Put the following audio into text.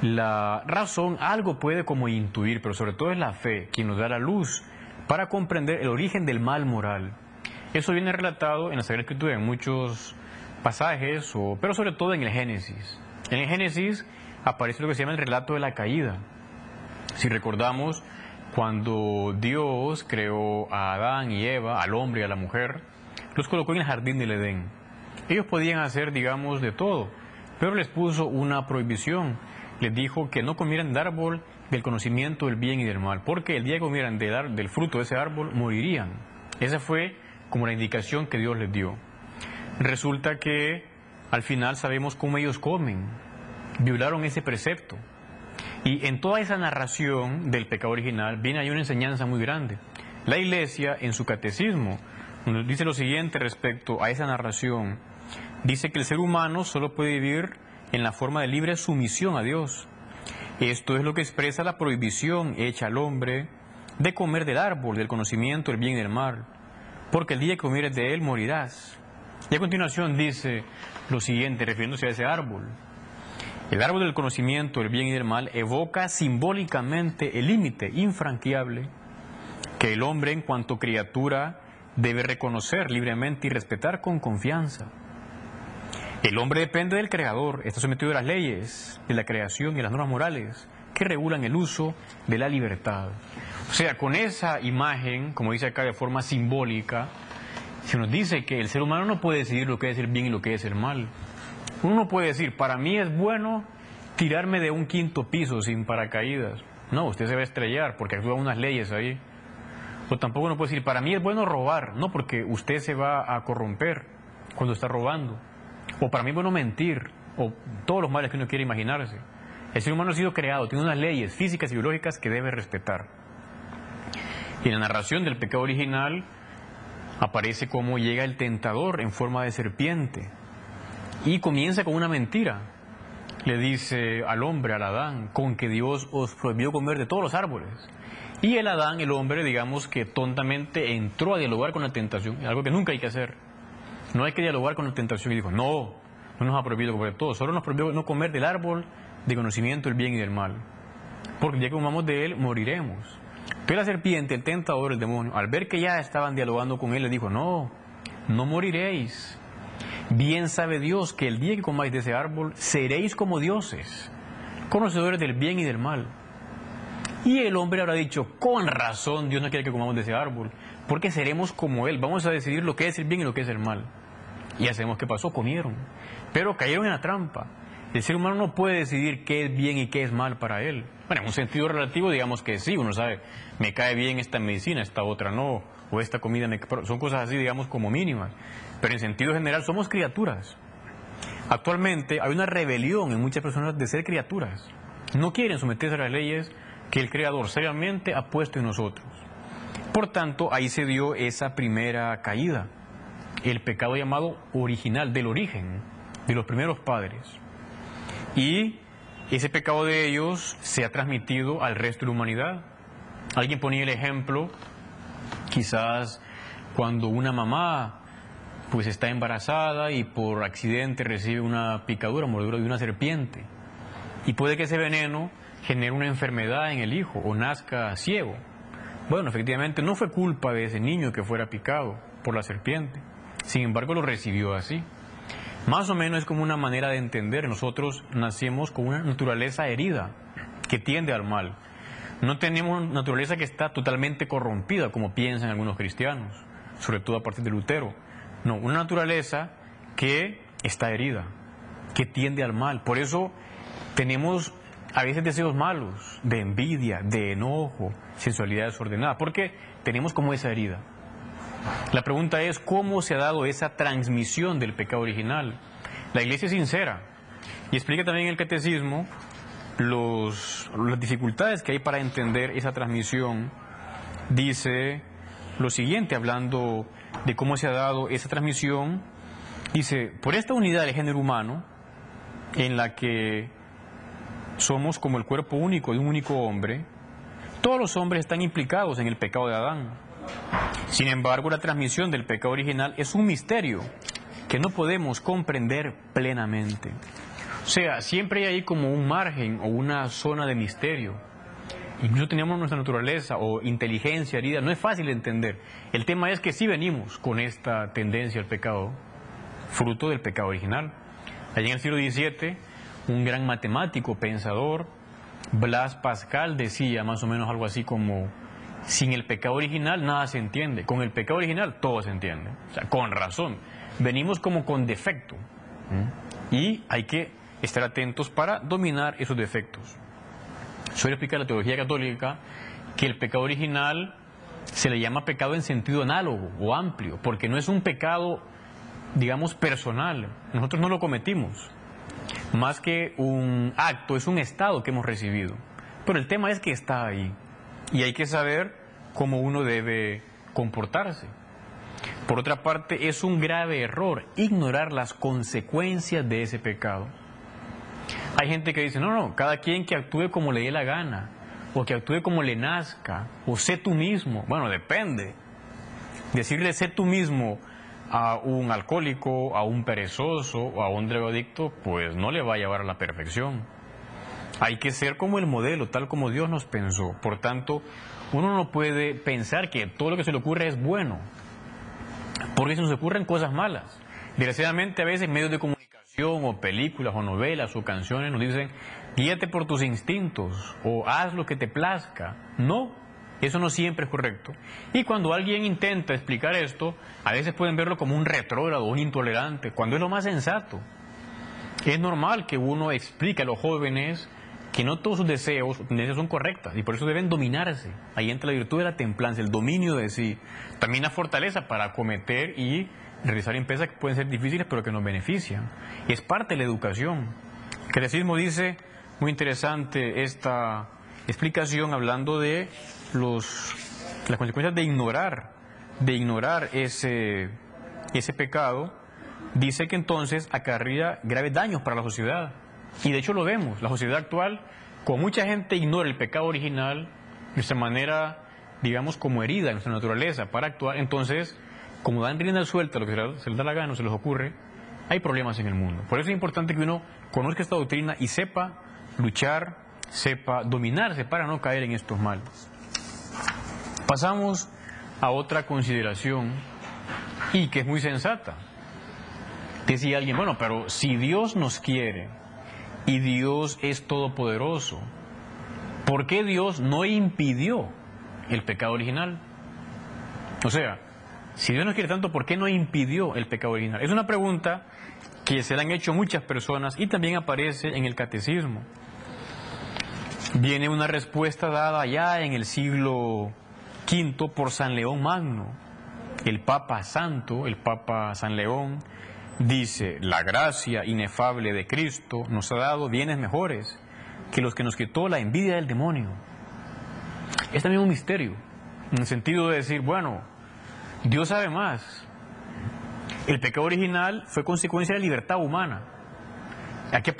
La razón algo puede como intuir, pero sobre todo es la fe quien nos da la luz para comprender el origen del mal moral. Eso viene relatado en la Sagrada Escritura en muchos pasajes, pero sobre todo en el Génesis. En el Génesis aparece lo que se llama el relato de la caída. Si recordamos, cuando Dios creó a Adán y Eva, al hombre y a la mujer, los colocó en el jardín del Edén. Ellos podían hacer, digamos, de todo, pero les puso una prohibición. Les dijo que no comieran del árbol del conocimiento del bien y del mal, porque el día que comieran del fruto de ese árbol, morirían. Esa fue como la indicación que Dios les dio. Resulta que al final sabemos cómo ellos comen, violaron ese precepto. Y en toda esa narración del pecado original viene ahí una enseñanza muy grande. La Iglesia, en su catecismo, nos dice lo siguiente respecto a esa narración. Dice que el ser humano solo puede vivir en la forma de libre sumisión a Dios. Esto es lo que expresa la prohibición hecha al hombre de comer del árbol del conocimiento del bien y del mal, porque el día que comieres de él morirás. Y a continuación dice lo siguiente, refiriéndose a ese árbol. El árbol del conocimiento del bien y del mal evoca simbólicamente el límite infranqueable que el hombre en cuanto criatura debe reconocer libremente y respetar con confianza. El hombre depende del Creador, está sometido a las leyes de la creación y a las normas morales que regulan el uso de la libertad. O sea, con esa imagen, como dice acá de forma simbólica, se nos dice que el ser humano no puede decidir lo que es el bien y lo que es el mal. Uno no puede decir, para mí es bueno tirarme de un 5.º piso sin paracaídas. No, usted se va a estrellar porque actúan unas leyes ahí. O tampoco uno puede decir, para mí es bueno robar. No, porque usted se va a corromper cuando está robando. O para mí es bueno mentir. O todos los males que uno quiere imaginarse. El ser humano ha sido creado, tiene unas leyes físicas y biológicas que debe respetar. Y en la narración del pecado original aparece cómo llega el tentador en forma de serpiente. Y comienza con una mentira. Le dice al hombre, al Adán, con que Dios os prohibió comer de todos los árboles. Y el Adán, el hombre, digamos que tontamente entró a dialogar con la tentación, algo que nunca hay que hacer. No hay que dialogar con la tentación y dijo, no nos ha prohibido comer de todo, solo nos prohibió no comer del árbol de conocimiento del bien y del mal. Porque ya que comamos de él, moriremos. Pero la serpiente, el tentador, el demonio, al ver que ya estaban dialogando con él, le dijo, no moriréis. Bien sabe Dios que el día que comáis de ese árbol, seréis como dioses, conocedores del bien y del mal. Y el hombre habrá dicho, con razón Dios no quiere que comamos de ese árbol, porque seremos como Él, vamos a decidir lo que es el bien y lo que es el mal. Y ya sabemos qué pasó, comieron, pero cayeron en la trampa. El ser humano no puede decidir qué es bien y qué es mal para él. Bueno, en un sentido relativo digamos que sí, uno sabe, me cae bien esta medicina, esta otra no, o esta comida, son cosas así digamos como mínimas. Pero en sentido general somos criaturas. Actualmente hay una rebelión en muchas personas de ser criaturas. No quieren someterse a las leyes que el Creador seriamente ha puesto en nosotros. Por tanto, ahí se dio esa primera caída, el pecado llamado original, del origen, de los primeros padres. Y ese pecado de ellos se ha transmitido al resto de la humanidad. Alguien ponía el ejemplo, quizás cuando una mamá pues está embarazada y por accidente recibe una picadura, mordedura de una serpiente. Y puede que ese veneno genere una enfermedad en el hijo o nazca ciego. Bueno, efectivamente no fue culpa de ese niño que fuera picado por la serpiente. Sin embargo, lo recibió así. Más o menos es como una manera de entender. Nosotros nacemos con una naturaleza herida que tiende al mal. No tenemos una naturaleza que está totalmente corrompida, como piensan algunos cristianos, sobre todo a partir de Lutero. No, una naturaleza que está herida, que tiende al mal. Por eso tenemos a veces deseos malos, de envidia, de enojo, sensualidad desordenada, porque tenemos como esa herida. La pregunta es, ¿cómo se ha dado esa transmisión del pecado original? La Iglesia es sincera y explica también en el Catecismo las dificultades que hay para entender esa transmisión. Dice lo siguiente, hablando de cómo se ha dado esa transmisión, dice, por esta unidad del género humano, en la que somos como el cuerpo único de un único hombre, todos los hombres están implicados en el pecado de Adán. Sin embargo, la transmisión del pecado original es un misterio que no podemos comprender plenamente. O sea, siempre hay ahí como un margen o una zona de misterio. Incluso teníamos nuestra naturaleza o inteligencia herida, no es fácil de entender. El tema es que sí venimos con esta tendencia al pecado, fruto del pecado original. Allá en el siglo XVII, un gran matemático, pensador, Blaise Pascal, decía más o menos algo así como: sin el pecado original nada se entiende, con el pecado original todo se entiende. O sea, con razón, venimos como con defecto. Y hay que estar atentos para dominar esos defectos. Suele explicar la teología católica que el pecado original se le llama pecado en sentido análogo o amplio, porque no es un pecado, digamos, personal. Nosotros no lo cometimos. Más que un acto, es un estado que hemos recibido. Pero el tema es que está ahí. Y hay que saber cómo uno debe comportarse. Por otra parte, es un grave error ignorar las consecuencias de ese pecado. Hay gente que dice: no, cada quien que actúe como le dé la gana, o que actúe como le nazca, o sé tú mismo. Bueno, depende. Decirle sé tú mismo a un alcohólico, a un perezoso o a un drogadicto, pues no le va a llevar a la perfección. Hay que ser como el modelo, tal como Dios nos pensó. Por tanto, uno no puede pensar que todo lo que se le ocurre es bueno, porque se nos ocurren cosas malas. Desgraciadamente, a veces medios de comunicación o películas o novelas o canciones nos dicen: guíate por tus instintos o haz lo que te plazca. No, eso no siempre es correcto. Y cuando alguien intenta explicar esto, a veces pueden verlo como un retrógrado o un intolerante, cuando es lo más sensato. Es normal que uno explique a los jóvenes que no todos sus deseos o tendencias son correctas y por eso deben dominarse. Ahí entra la virtud de la templanza, el dominio de sí. También la fortaleza para acometer y realizar empresas que pueden ser difíciles pero que nos benefician. Es parte de la educación. El catecismo dice, muy interesante esta explicación, hablando de las consecuencias de ignorar ese pecado. Dice que entonces acarrea graves daños para la sociedad. Y de hecho lo vemos, la sociedad actual, con mucha gente ignora el pecado original, nuestra manera, digamos, como herida, nuestra naturaleza para actuar. Entonces, como dan rienda suelta a lo que se les da la gana o se les ocurre, hay problemas en el mundo. Por eso es importante que uno conozca esta doctrina y sepa luchar, sepa dominarse para no caer en estos males. Pasamos a otra consideración y que es muy sensata. Decía alguien: bueno, pero si Dios nos quiere y Dios es todopoderoso, ¿por qué Dios no impidió el pecado original? O sea, si Dios nos quiere tanto, ¿por qué no impidió el pecado original? Es una pregunta que se la han hecho muchas personas y también aparece en el catecismo. Viene una respuesta dada ya en el siglo V por San León Magno, el Papa Santo, el Papa San León. Dice: la gracia inefable de Cristo nos ha dado bienes mejores que los que nos quitó la envidia del demonio. Es también un misterio, en el sentido de decir, bueno, Dios sabe más. El pecado original fue consecuencia de la libertad humana. Aquí